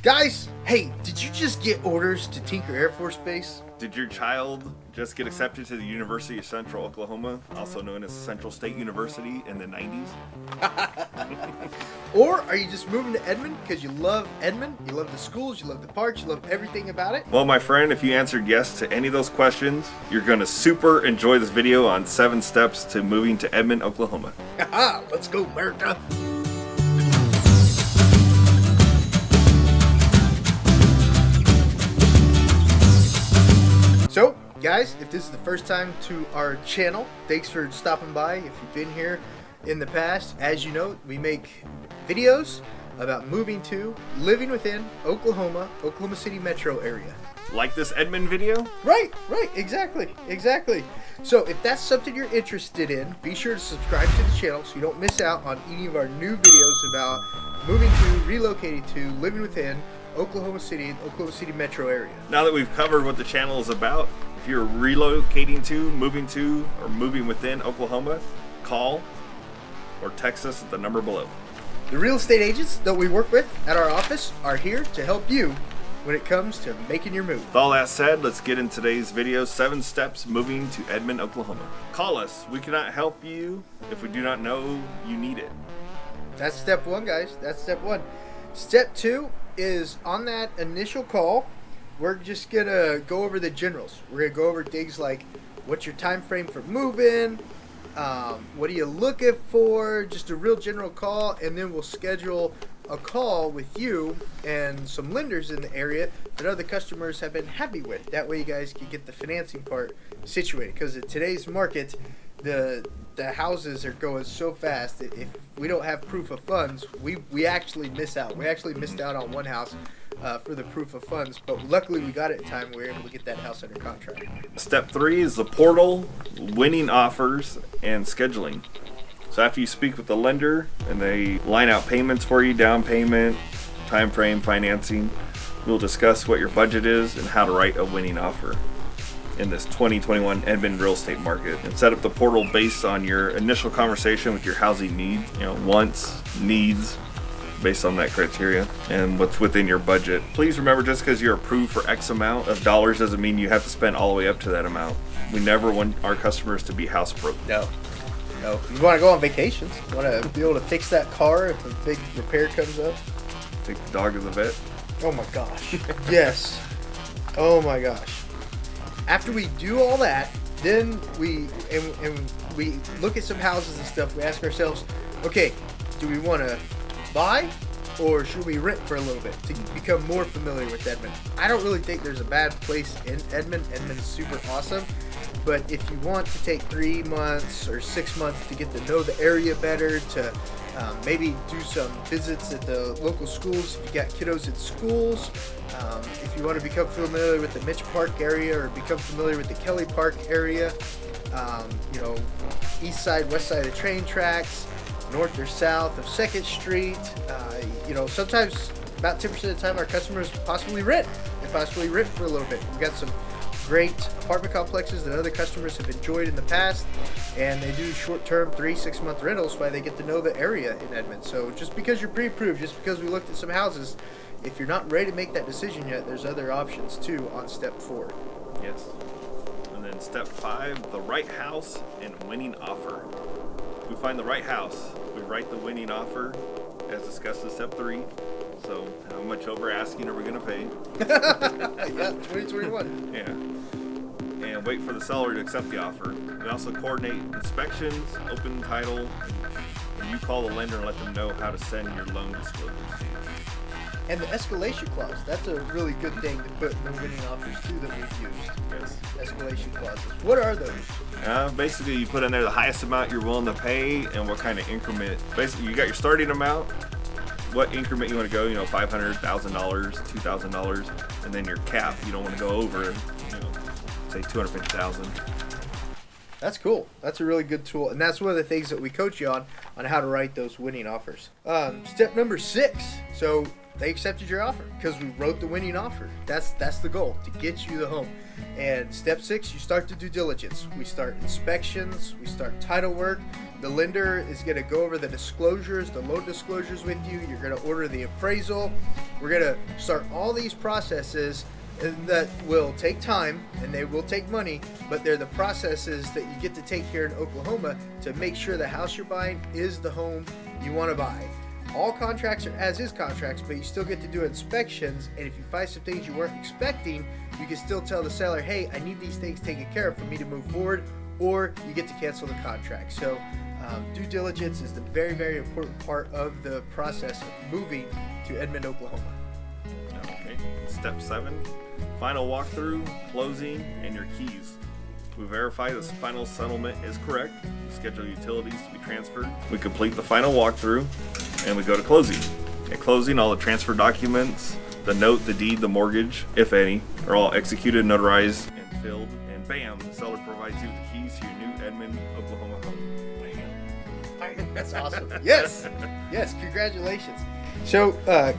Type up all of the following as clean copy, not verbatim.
Guys, hey, did you just get orders to Tinker Air Force Base? Did your child just get accepted to the University of Central Oklahoma, also known as Central State University, in the 90s? Or are you just moving to Edmond because you love Edmond, you love the schools, you love the parks, you love everything about it? Well, my friend, if you answered yes to any of those questions, you're going to super enjoy this video on 7 steps to moving to Edmond, Oklahoma. Haha, let's go, America! So, guys, if this is the first time to our channel, thanks for stopping by. If you've been here in the past, as you know, we make videos about moving to, living within Oklahoma City metro area. Like this Edmond video? Right, exactly. So if that's something you're interested in, be sure to subscribe to the channel so you don't miss out on any of our new videos about moving to, relocating to, living within Oklahoma City metro area. Now that we've covered what the channel is about, if you're relocating to, or moving within Oklahoma, call or text us at the number below. The real estate agents that we work with at our office are here to help you when it comes to making your move. With all that said, let's get in today's video, 7 steps moving to Edmond, Oklahoma. Call us. We cannot help you if we do not know you need it. That's step 1, guys. That's step 1. Step 2 is on that initial call, we're just gonna go over the generals. We're gonna go over things like what's your time frame for moving, what are you looking for, just a real general call, and then we'll schedule a call with you and some lenders in the area that other customers have been happy with. That way you guys can get the financing part situated, because in today's market the houses are going so fast that if we don't have proof of funds, we actually miss out. We actually missed out on one house for the proof of funds, but luckily we got it in time. We were able to get that house under contract. Step 3 is the portal, winning offers, and scheduling. So after you speak with the lender and they line out payments for you, down payment, time frame, financing, we'll discuss what your budget is and how to write a winning offer in this 2021 Edmond real estate market, and set up the portal based on your initial conversation with your housing needs, wants, needs, based on that criteria and what's within your budget. Please remember, just because you're approved for X amount of dollars doesn't mean you have to spend all the way up to that amount. We never want our customers to be house broke. No. You want to go on vacations. You want to be able to fix that car if a big repair comes up. Take the dog to the vet. Oh my gosh. Yes. Oh my gosh. After we do all that, then we look at some houses and stuff. We ask ourselves, okay, do we want to buy or should we rent for a little bit to become more familiar with Edmond? I don't really think there's a bad place in Edmond. Edmond's super awesome. But if you want to take 3 months or 6 months to get to know the area better, to maybe do some visits at the local schools, if you got kiddos at schools, if you want to become familiar with the Mitch Park area or become familiar with the Kelly Park area, east side, west side of the train tracks, north or south of 2nd Street, sometimes about 10% of the time our customers possibly rent. They possibly rent for a little bit. We've got some great apartment complexes that other customers have enjoyed in the past, and they do short-term 3-6 month rentals while they get to know the area in Edmond. So just because you're pre-approved, just because we looked at some houses, if you're not ready to make that decision yet, there's other options too on step 4. Yes. And then step 5, the right house and winning offer. If we find the right house, we write the winning offer as discussed in step 3. So how much over asking are we going to pay? Yeah, 2021. Yeah. And wait for the seller to accept the offer. We also coordinate inspections, open title, and you call the lender and let them know how to send your loan disclosures to you. And the escalation clause, that's a really good thing to put in the winning offers too that we've used. Yes. Escalation clauses. What are those? Basically, you put in there the highest amount you're willing to pay and what kind of increment. Basically, you got your starting amount, what increment you want to go, $500, $1,000, $2,000, and then your cap. You don't want to go over, say $250,000. That's cool. That's a really good tool, and that's one of the things that we coach you on how to write those winning offers. Step number 6. So they accepted your offer because we wrote the winning offer. That's the goal, to get you the home. And step 6, you start the due diligence. We start inspections, we start title work. The lender is going to go over the disclosures, the loan disclosures with you. You're going to order the appraisal. We're going to start all these processes, and that will take time and they will take money, but they're the processes that you get to take here in Oklahoma to make sure the house you're buying is the home you want to buy. All contracts are as is contracts, but you still get to do inspections, and if you find some things you weren't expecting, you can still tell the seller, hey, I need these things taken care of for me to move forward, or you get to cancel the contract. So due diligence is the very, very important part of the process of moving to Edmond, Oklahoma. Okay. Step 7, final walkthrough, closing, and your keys. We verify this final settlement is correct. We schedule utilities to be transferred. We complete the final walkthrough, and we go to closing. At closing, all the transfer documents, the note, the deed, the mortgage, if any, are all executed, notarized, and filled. And bam, the seller provides you with the keys to your new Edmond, Oklahoma home. Bam. That's awesome. Yes, congratulations. So,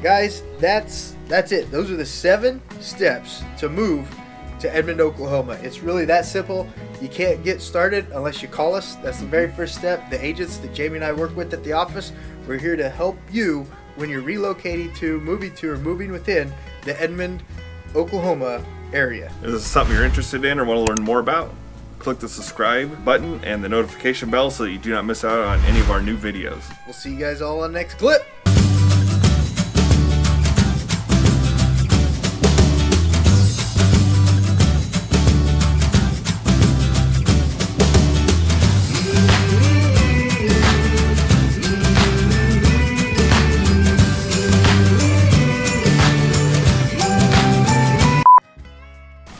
guys, that's it. Those are the 7 steps to move to Edmond, Oklahoma. It's really that simple. You can't get started unless you call us. That's the very first step. The agents that Jamie and I work with at the office, we're here to help you when you're relocating to, moving to, or moving within the Edmond, Oklahoma area. If this is something you're interested in or want to learn more about, click the subscribe button and the notification bell so that you do not miss out on any of our new videos. We'll see you guys all on the next clip.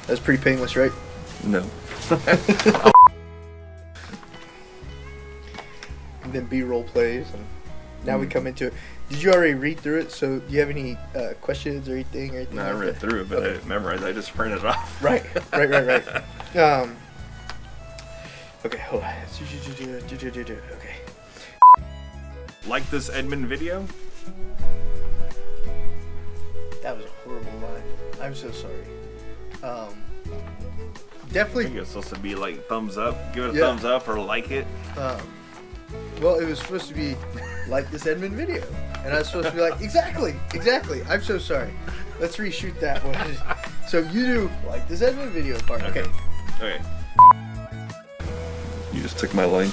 That's pretty painless, right? No. And then B-roll plays, and now we come into it. Did you already read through it? So do you have any questions or anything? No, I read through it, but I didn't memorize. I just printed it off. Right. Okay, hold on. Okay. Like this Edmond video? That was a horrible line. I'm so sorry. I Definitely. think it's supposed to be like thumbs up. Give it a thumbs up or like it. Well, it was supposed to be like this Edmond video, and I was supposed to be like exactly. I'm so sorry. Let's reshoot that one. So you do like this Edmond video part. Okay. You just took my line.